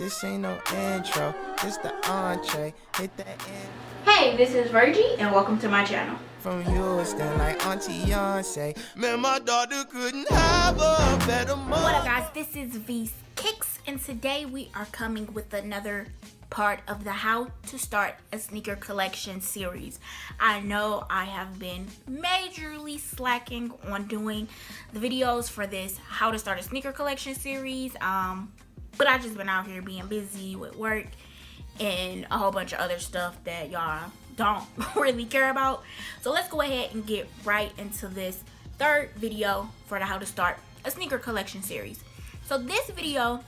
This ain't no intro, this the entree. Hit the end. Hey, this is Virgie, and welcome to my channel. From Houston, like Auntie Beyonce. Man, my daughter couldn't have a better mother. What up, guys? This is V's Kicks, and today we are coming with another part of the How to Start a Sneaker Collection series. I know I have been majorly slacking on doing the videos for this How to Start a Sneaker Collection series, but I just been out here being busy with work and a whole bunch of other stuff that y'all don't really care about. So let's go ahead and get right into this third video for the How to Start a Sneaker Collection series. So this video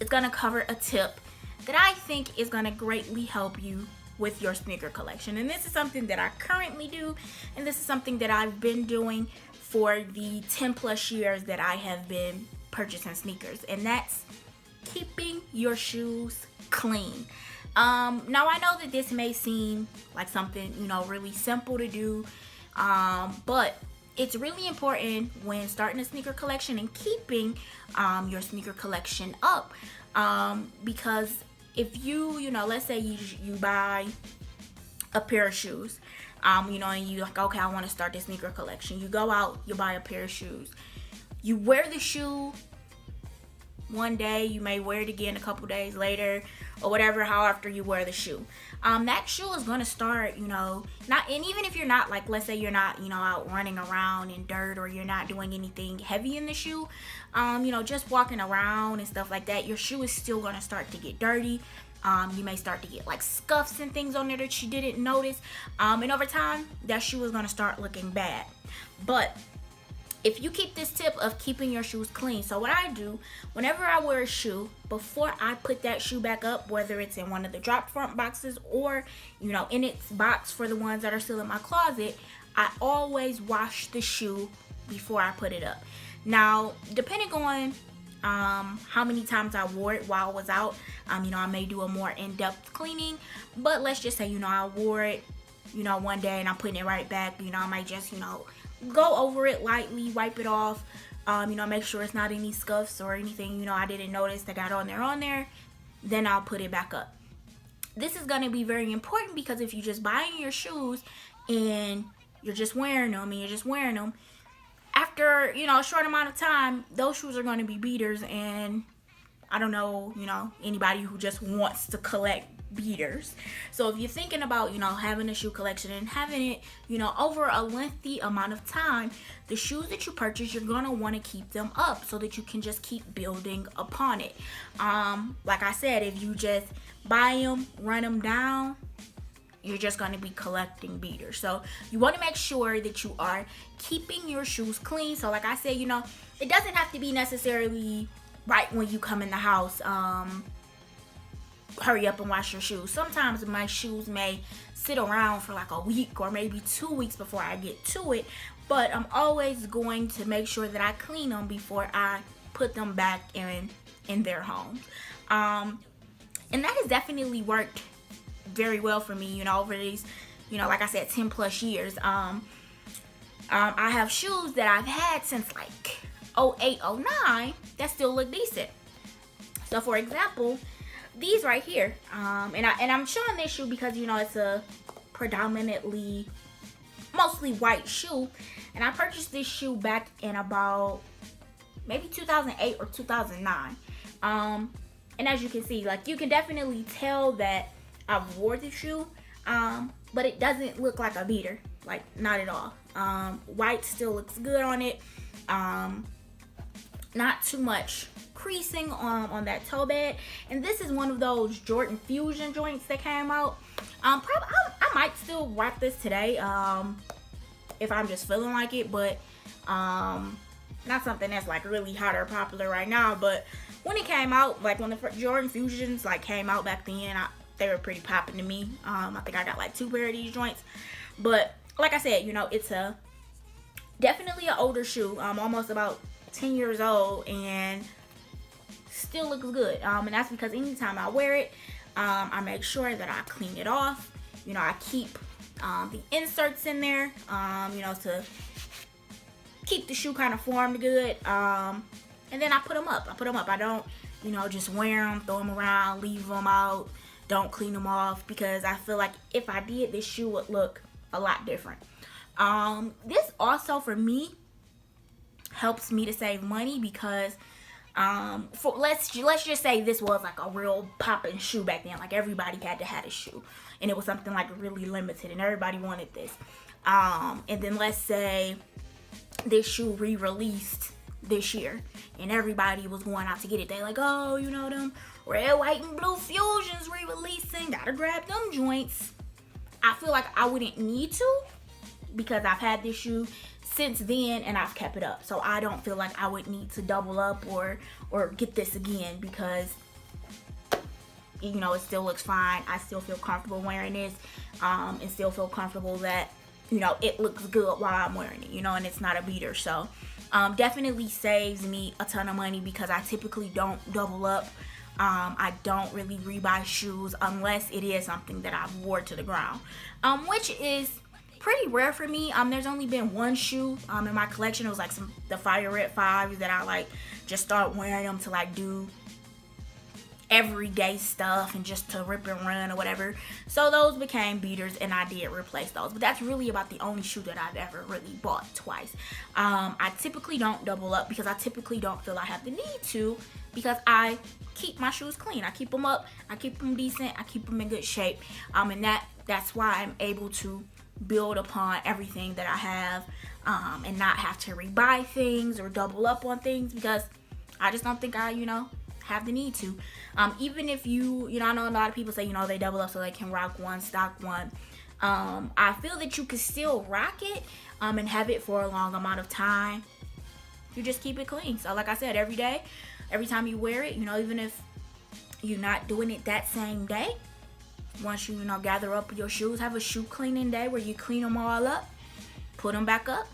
is gonna cover a tip that I think is gonna greatly help you with your sneaker collection. And this is something that I currently do, and this is something that I've been doing for the 10 plus years that I have been purchasing sneakers, and that's keeping your shoes clean. Now I know that this may seem like something, really simple to do, but it's really important when starting a sneaker collection and keeping your sneaker collection up, because if you let's say you buy a pair of shoes, and you like, okay, I want to start this sneaker collection. You go out, you buy a pair of shoes, you wear the shoe one day, you may wear it again a couple days later, or whatever, how after you wear the shoe. That shoe is gonna start, not, and even if you're not, like, let's say you're not, out running around in dirt, or you're not doing anything heavy in the shoe, just walking around and stuff like that, your shoe is still gonna start to get dirty. You may start to get like scuffs and things on there that you didn't notice. And over time, that shoe is gonna start looking bad. But if you keep this tip of keeping your shoes clean, so what I do, whenever I wear a shoe, before I put that shoe back up, whether it's in one of the drop front boxes or, in its box for the ones that are still in my closet, I always wash the shoe before I put it up. Now, depending on how many times I wore it while I was out, I may do a more in-depth cleaning, but let's just say, I wore it, one day and I'm putting it right back, I might just, go over it lightly, wipe it off, make sure it's not any scuffs or anything, I didn't notice that got on there, then I'll put it back up. This is going to be very important because if you just buying your shoes and you're just wearing them, after, a short amount of time, those shoes are going to be beaters, and I don't know, anybody who just wants to collect beaters. So if you're thinking about, having a shoe collection and having it, over a lengthy amount of time, the shoes that you purchase, you're going to want to keep them up so that you can just keep building upon it. Like I said, if you just buy them, run them down, you're just going to be collecting beaters. So you want to make sure that you are keeping your shoes clean. So like I said, it doesn't have to be necessarily right when you come in the house, hurry up and wash your shoes. Sometimes my shoes may sit around for like a week or maybe 2 weeks before I get to it, but I'm always going to make sure that I clean them before I put them back in their home. And that has definitely worked very well for me, over these, like I said, 10 plus years. I have shoes that I've had since like 08, 09 that still look decent. So for example, these right here, and I'm showing this shoe because it's a predominantly mostly white shoe, and I purchased this shoe back in about maybe 2008 or 2009. And as you can see, like, you can definitely tell that I wore the shoe, but it doesn't look like a beater, like, not at all. White still looks good on it. Not too much creasing on that toe bed, and this is one of those Jordan Fusion joints that came out. Probably I might still rock this today, if I'm just feeling like it, but not something that's like really hot or popular right now. But when it came out, like when the Jordan Fusions like came out back then, they were pretty popping to me. I think I got like 2 pair of these joints, but like I said, it's a definitely an older shoe, almost about 10 years old, and still looks good. And that's because anytime I wear it, I make sure that I clean it off. I keep the inserts in there, to keep the shoe kind of formed good. And then I put them up. I don't, you know, just wear them, throw them around, leave them out, don't clean them off, because I feel like if I did, this shoe would look a lot different. This also for me helps me to save money because let's just say this was like a real popping shoe back then. Like everybody had to have a shoe, and it was something like really limited, and everybody wanted this. And then let's say this shoe re-released this year, and everybody was going out to get it. They like, oh, you know, them red, white, and blue Fusions re-releasing. Gotta grab them joints. I feel like I wouldn't need to because I've had this shoe since then and I've kept it up. So I don't feel like I would need to double up or get this again because, you know, it still looks fine. I still feel comfortable wearing this and still feel comfortable that, you know, it looks good while I'm wearing it, you know, and it's not a beater. So definitely saves me a ton of money because I typically don't double up. I don't really rebuy shoes unless it is something that I've wore to the ground, which is pretty rare for me. There's only been one shoe in my collection. It was like the Fire Red 5s that I like just start wearing them to like do everyday stuff and just to rip and run or whatever. So those became beaters and I did replace those. But that's really about the only shoe that I've ever really bought twice. I typically don't double up because I typically don't feel I have the need to because I keep my shoes clean. I keep them up. I keep them decent. I keep them in good shape. And that's why I'm able to build upon everything that I have and not have to rebuy things or double up on things because I just don't think I, you know, have the need to. Even if you know, I know a lot of people say, you know, they double up so they can rock one, stock one. I feel that you can still rock it and have it for a long amount of time. You just keep it clean. So like I said, every day, every time you wear it, you know, even if you're not doing it that same day, once you know, gather up your shoes, have a shoe cleaning day where you clean them all up, put them back up,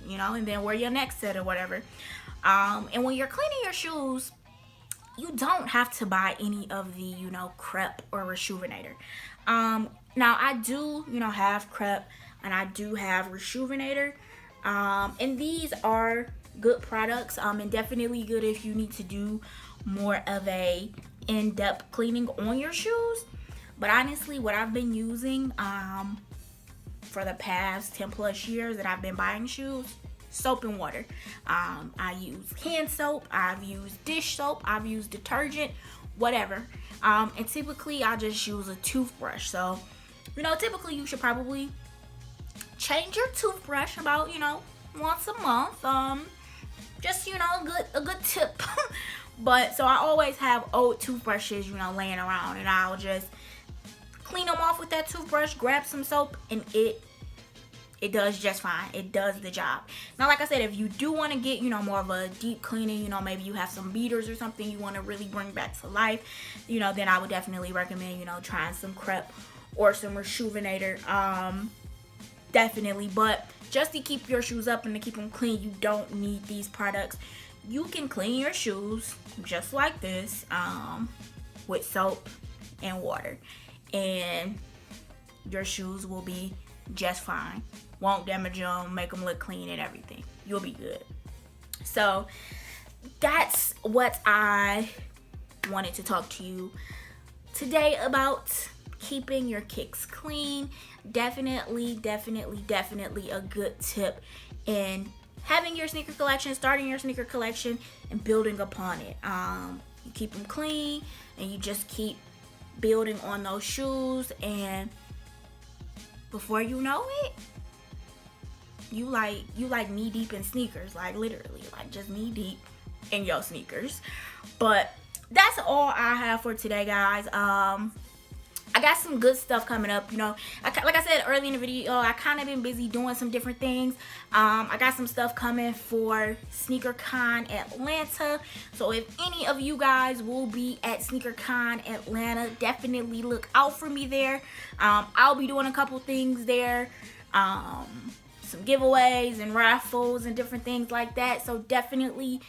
you know, and then wear your next set or whatever. And when you're cleaning your shoes, you don't have to buy any of the, you know, Crep or Reshoevn8r. Now I do, you know, have Crep and I do have Reshoevn8r. And these are good products and definitely good if you need to do more of a in-depth cleaning on your shoes. But honestly, what I've been using for the past 10 plus years that I've been buying shoes, soap and water. I use hand soap, I've used dish soap, I've used detergent, whatever. And typically I just use a toothbrush. So, you know, typically you should probably change your toothbrush about, you know, once a month. Just, you know, a good tip. But so I always have old toothbrushes, you know, laying around, and I'll just clean them off with that toothbrush, grab some soap, and it does just fine. It does the job. Now, like I said, if you do want to get, you know, more of a deep cleaning, you know, maybe you have some beaters or something you want to really bring back to life, you know, then I would definitely recommend, you know, trying some Crep or some Reshoevn8r. Definitely. But just to keep your shoes up and to keep them clean, you don't need these products. You can clean your shoes just like this with soap and water, and your shoes will be just fine. Won't damage them, make them look clean and everything. You'll be good. So that's what I wanted to talk to you today about, keeping your kicks clean. Definitely a good tip in having your sneaker collection, starting your sneaker collection, and building upon it. You keep them clean, and you just keep building on those shoes, and before you know it, you like knee deep in sneakers, like literally, like just knee deep in your sneakers. But that's all I have for today, guys. I got some good stuff coming up, you know. Like I said earlier in the video, I kind of been busy doing some different things. I got some stuff coming for SneakerCon Atlanta. So if any of you guys will be at SneakerCon Atlanta, definitely look out for me there. I'll be doing a couple things there. Some giveaways and raffles and different things like that. So definitely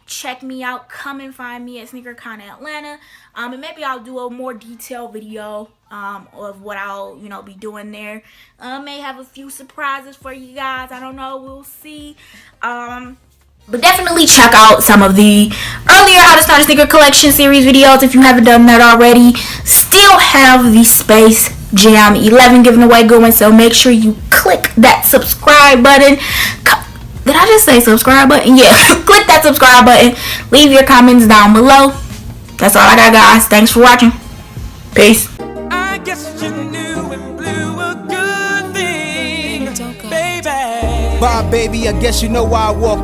check me out. Come and find me at SneakerCon Atlanta. And maybe I'll do a more detailed video of what I'll, you know, be doing there. May have a few surprises for you guys. I don't know. We'll see. But But definitely check out some of the earlier How to Start a Sneaker Collection series videos if you haven't done that already. Still have the Space Jam 11 given away going, so make sure you click that subscribe button. Did I just say subscribe button? Yeah, click that subscribe button. Leave your comments down below. That's all I got, guys. Thanks for watching. Peace. I guess you knew and blew a good thing, baby. Bye, baby, I guess you know why I walk.